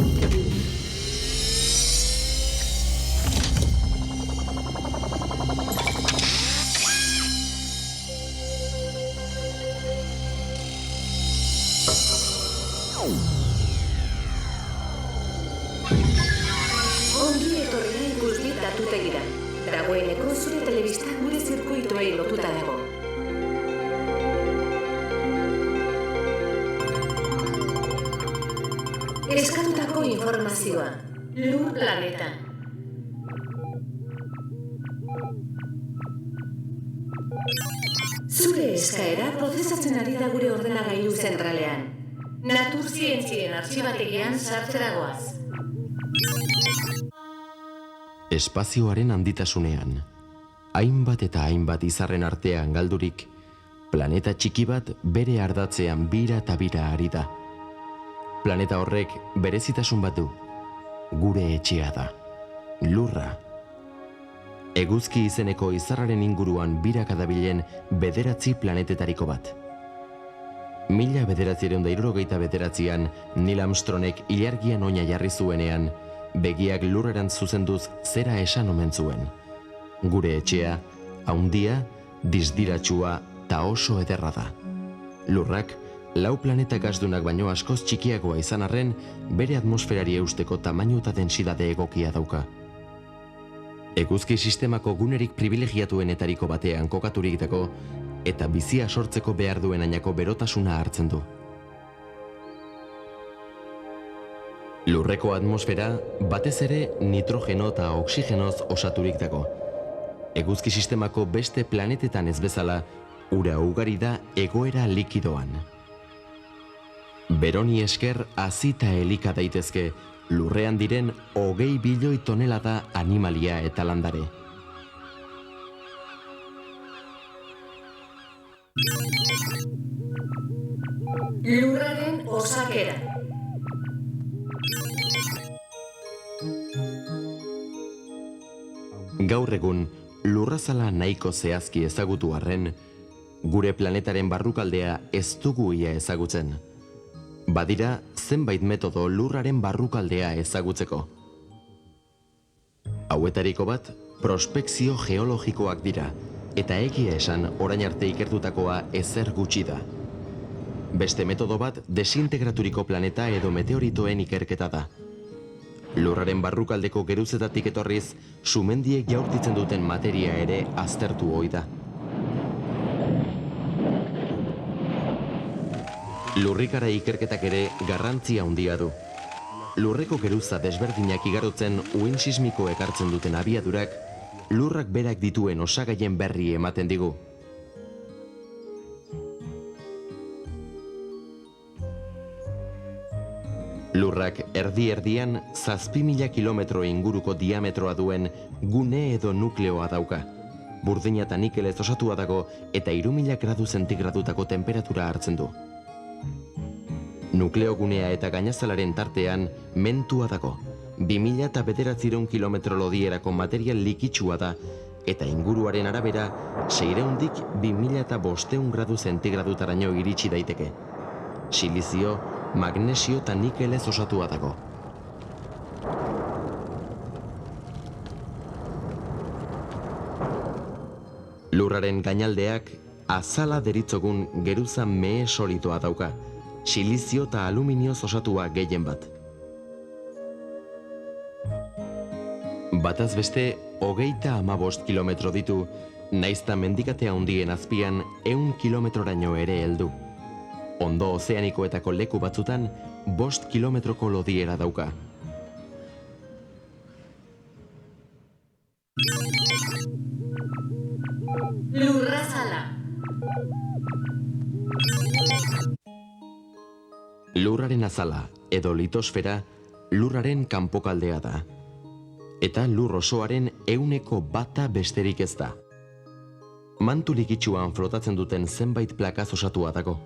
Ongi etorria ikusbit datutegira. Dagoeneko zure telebista gure zirkuituei lotuta dago. Eskatutako informazioa. Lur Planeta. Zure eskaera prozesatzen ari da gure ordenagailu zentralean. Naturzientzien artxibategian sartzera goaz. Espazioaren handitasunean, hainbat eta hainbat izarren artean galdurik, planeta txiki bat bere ardatzean bira eta bira ari da. Planeta horrek berezitasun bat du, gure etxea da, Lurra. Eguzki izeneko izarraren inguruan biraka dabilen 9 planetetariko bat. 1969an Neil Armstrongek ilargian oina jarri zuenean, begiak Lurrerantz zuzenduz zera esan omen zuen. Gure etxea, haundia, disdiratsua eta oso ederra da. Lurrak, 4 planeta gasdunak baino askoz txikiagoa izan arren, bere atmosferari eusteko tamainu eta densidade egokia dauka. Eguzki sistemako gunerik privilegiatuenetariko batean kokaturik dago, eta bizia sortzeko behar duen ainako berotasuna hartzen du. Lurreko atmosfera batez ere nitrogeno eta oxigenoz osaturik dago. Eguzki sistemako beste planetetan ez bezala, ura ugari da egoera likidoan. Beroni esker hazi eta elika daitezke, Lurrean diren 20 bilioi tonelada animalia eta landare. Lurraren osakera. Gaur egun, lurrazala nahiko zehazki ezagutu arren, gure planetaren barrukaldea ez dugu ia ezagutzen. Badira, zenbait metodo Lurraren barrukaldea ezagutzeko. Hauetariko bat, prospekzio geologikoak dira, eta egia esan orain arte ikertutakoa ezer gutxi da. Beste metodo bat, desintegraturiko planeta edo meteoritoen ikerketa da. Lurraren barrukaldeko geruzetatik etorriz, sumendiek jaurtitzen duten materia ere aztertu ohi da. Lurrikara ikerketak ere garrantzia handia du. Lurreko geruza desberdinak igarotzen uhin sismiko ekartzen duten abiadurak, Lurrak berak dituen osagaien berri ematen digu. Lurrak erdi-erdian 7.000 kilometro inguruko diametroa duen gune edo nukleoa dauka. Burdina eta nikelez osatua dago eta 3.000 gradu zentigradutako temperatura hartzen du. Nukleogunea eta gainazalaren tartean mentua dago. 2.900 kilometro lodierako material likitsua da eta inguruaren arabera 600-dik 2.500 gradu zentigradutaraino iritsi daiteke. Silizio, magnesio eta nikelez osatua dago. Lurraren gainaldeak azala deritzogun geruza mehe solidoa dauka, silizio eta aluminioz osatua gehien bat. Bataz beste, 35 kilometro ditu, naizta mendikatea handien azpian 100 kilometroraino ere heldu. Ondo ozeanikoetako leku batzutan 5 kilometroko lodiera dauka. Lurrazala. Lurraren azala, edo litosfera, Lurraren kanpokaldea da. Eta Lur osoaren 100% besterik ez da. Mantu likitsuan flotatzen duten zenbait plakaz osatua dago.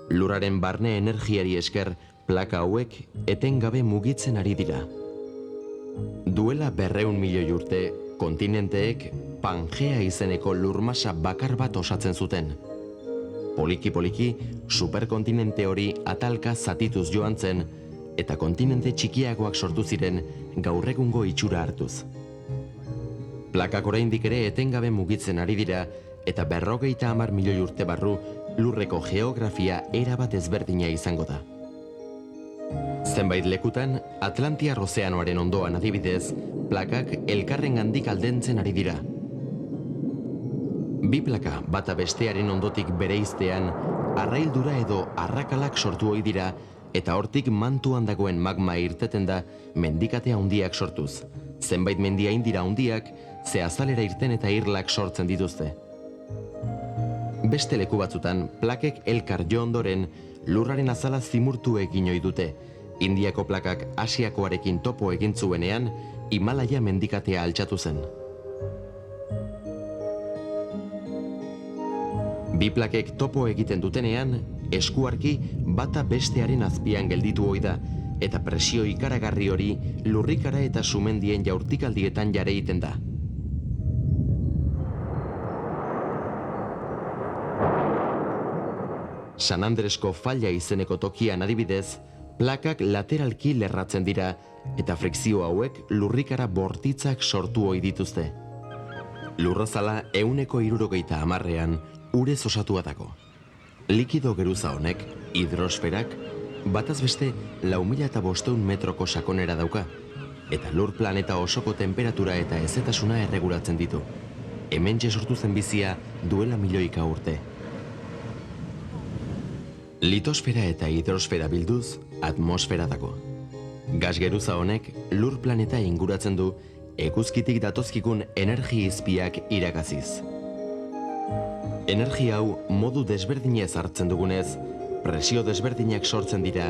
Lurraren barne energiari esker, plaka hauek etengabe mugitzen ari dira. Duela 200 milioi urte, kontinenteek Pangea izeneko lurmasa bakar bat osatzen zuten. Poliki-poliki, superkontinente hori atalka zatituz joan zen, eta kontinente txikiagoak sortu ziren gaur egungo itxura hartuz. Plakak oraindik ere etengabe mugitzen ari dira eta 50 milioi urte barru lurreko geografia erabat ezberdina izango da. Zenbait lekutan, Atlantiar Ozeanoaren ondoan adibidez, plakak elkarrengandik aldentzen ari dira. Bi plaka bata bestearen ondotik bereiztean, arraildura edo arrakalak sortu ohi dira eta hortik mantuan dagoen magma irteten da mendikate handiak sortuz. Zenbait mendia indira handiak, ze azalera irten eta irlak sortzen dituzte. Beste leku batzutan, plakek elkar jo ondoren, lurraren azala zimurtu egin ohi dute. Indiako plakak Asiakoarekin topo egin zuenean, Himalaia mendikatea altxatu zen. Bi plakek topo egiten dutenean, eskuarki bata bestearen azpian gelditu ohi da, eta presio ikaragarri hori lurrikara eta sumendien jaurtikaldietan jare egiten da. San Andresko falla izeneko tokian adibidez, plakak lateralki lerratzen dira eta frikzio hauek lurrikara bortitzak sortu ohi dituzte. Lurrazala 160 urez osatua dago. Likido geruza honek, hidrosferak, bataz beste 4.500 metroko sakonera dauka, eta lur planeta osoko temperatura eta hezetasuna erregulatzen ditu. Hementxe sortu zen bizia duela milioika urte. Litosfera eta hidrosfera bilduz, atmosfera dago. Gas geruza honek lur planeta inguratzen du eguzkitik datozkikun energi izpiak iragaziz. Energia hau modu desberdinez hartzen dugunez, presio desberdinak sortzen dira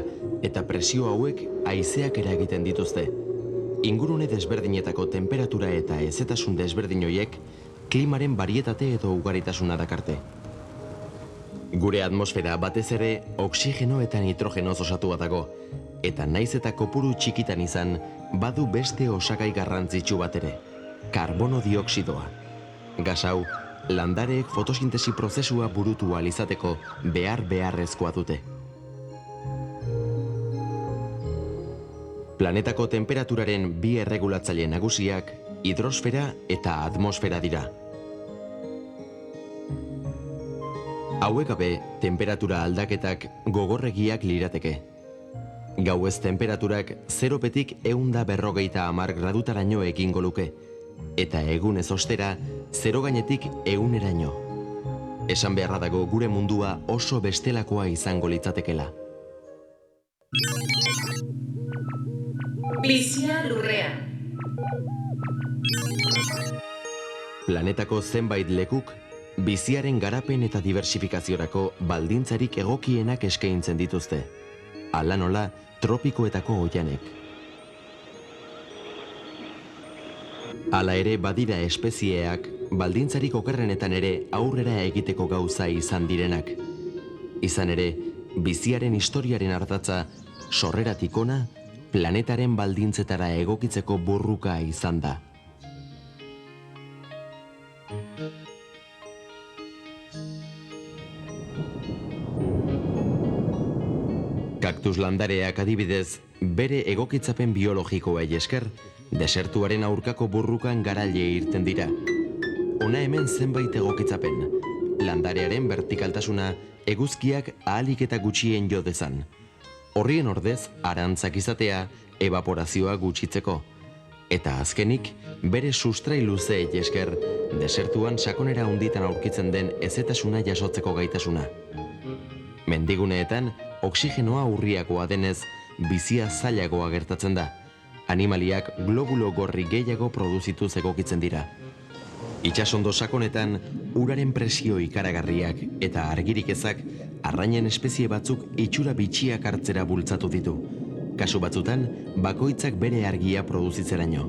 eta presio hauek haizeak eragiten dituzte. Ingurune desberdinetako temperatura eta hezetasun desberdin horiek klimaren barietate edo ugaritasuna dakarte. Gure atmosfera batez ere oxigeno eta nitrogenoz osatua dago, eta naiz eta kopuru txikitan izan, badu beste osagai garrantzitsu bat ere, karbono dioxidoa. Gas hau, landareek fotosintesi prozesua burutu ahal izateko beharrezkoa dute. Planetako temperaturaren bi erregulatzaile nagusiak hidrosfera eta atmosfera dira. Hauek gabe, temperatura aldaketak gogorregiak lirateke. Gauez temperaturak 0-petik 150 gradutaraino egingo luke, eta egunez ostera 0 gainetik 100eraino. Esan beharra dago gure mundua oso bestelakoa izango litzatekela. Bizia lurrean. Planetako zenbait lekuk biziaren garapen eta diversifikaziorako baldintzarik egokienak eskaintzen dituzte. Hala nola, tropikoetako oianek. Hala ere badira espezieak baldintzarik okerrenetan ere aurrera egiteko gauza izan direnak. Izan ere, biziaren historiaren ardatza sorreratik hona, planetaren baldintzetara egokitzeko burruka izan da. Kaktus landareak adibidez, bere egokitzapen biologikoa esker, desertuaren aurkako burrukan garaile irten dira. Hona hemen zenbait egokitzapen, landarearen vertikaltasuna eguzkiak ahalik eta gutxien jo dezan. Horrien ordez, arantzak izatea, evaporazioa gutxitzeko. Eta azkenik, bere sustrai luzei esker, desertuan sakonera handitan aurkitzen den hezetasuna jasotzeko gaitasuna. Mendiguneetan, oxigenoa urriagoa denez, bizia zailagoa gertatzen da. Animaliak globulo gorri gehiago produzituz egokitzen dira. Itsasondo sakonetan, uraren presio ikaragarriak eta argirik ezak arrainen espezie batzuk itxura bitxiak hartzera bultzatu ditu. Kasu batzutan, bakoitzak bere argia produzitzeraino.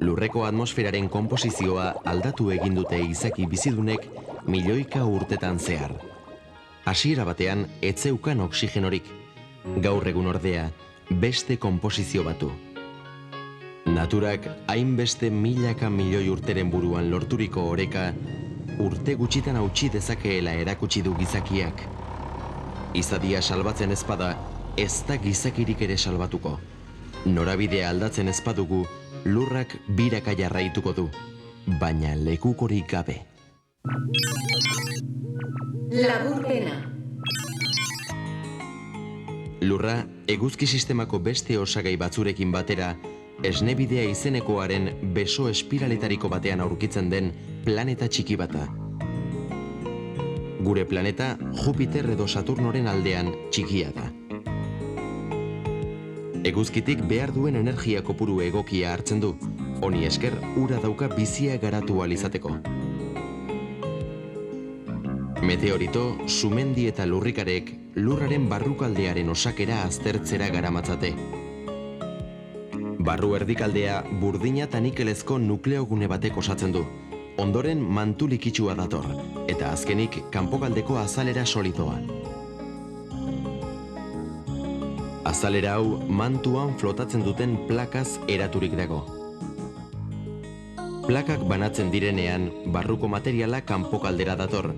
Lurreko atmosferaren konposizioa aldatu egin dute izaki bizidunek milioika urtetan zehar. Hasiera batean ez zeukan oxigenorik, gaur egun ordea beste konposizio batu. Naturak hainbeste milaka milioi urteren buruan lorturiko oreka urte gutxitan hautsi dezakeela erakutsi du gizakiak. Izadia salbatzen ezpada, ez da gizakirik ere salbatuko. Norabidea aldatzen ez badugu, lurrak biraka jarraituko du, baina lekukorik gabe. Laburpena. Lurra, eguzki sistemako beste osagai batzurekin batera, esnebidea izenekoaren beso espiraletariko batean aurkitzen den planeta txiki bata. Gure planeta Jupiter edo Saturnoren aldean txikia da. Eguzkitik behar duen energia kopuru egokia hartzen du, honi esker ura dauka bizia garatu ahal izateko. Meteorito, sumendi eta lurrikarek lurraren barrukaldearen osakera aztertzera garamatzate. Barru erdikaldea burdina eta nikelezko nukleogune batek osatzen du. Ondoren mantu likitsua dator, eta azkenik kanpokaldeko azalera solidoa. Azalera hau mantuan flotatzen duten plakaz eraturik dago. Plakak banatzen direnean, barruko materiala kanpokaldera dator,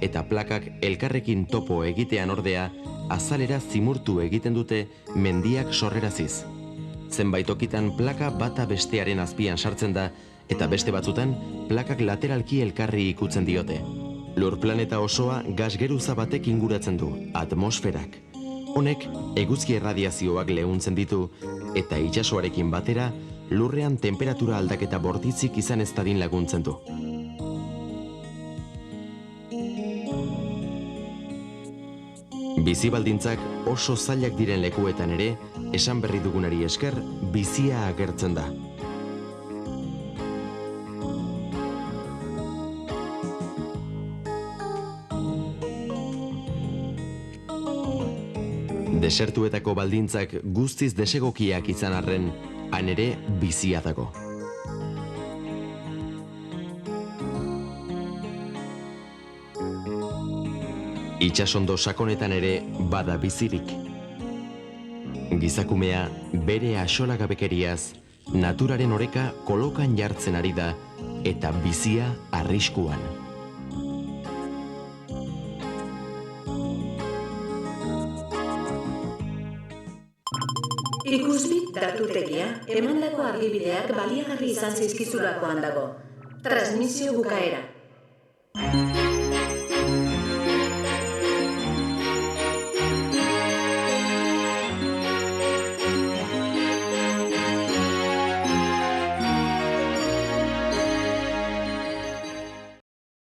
eta plakak elkarrekin topo egitean ordea, azalera zimurtu egiten dute mendiak sorreraziz. Zenbait tokitan plaka bata bestearen azpian sartzen da, eta beste batzutan plakak lateralki elkarri ikutzen diote. Lur planeta osoa gasgeruza batek inguratzen du, atmosferak. Honek eguzki erradiazioak leuntzen ditu, eta itsasoarekin batera lurrean temperatura aldaketa bortitzik izan ez dadin laguntzen du. Bizi baldintzak oso zailak diren lekuetan ere, esan berri dugunari esker, bizia agertzen da. Desertuetako baldintzak guztiz desegokiak izan arren, han ere bizia dago. Itsasondo sakonetan ere bada bizirik. Gizakumea bere axolagabekeriaz, naturaren oreka kolokan jartzen ari da, eta bizia arriskuan. Ikusbit datutegia, emandako argibideak baliagarri izan zaizkizulakoan dago. Transmisio bukaera.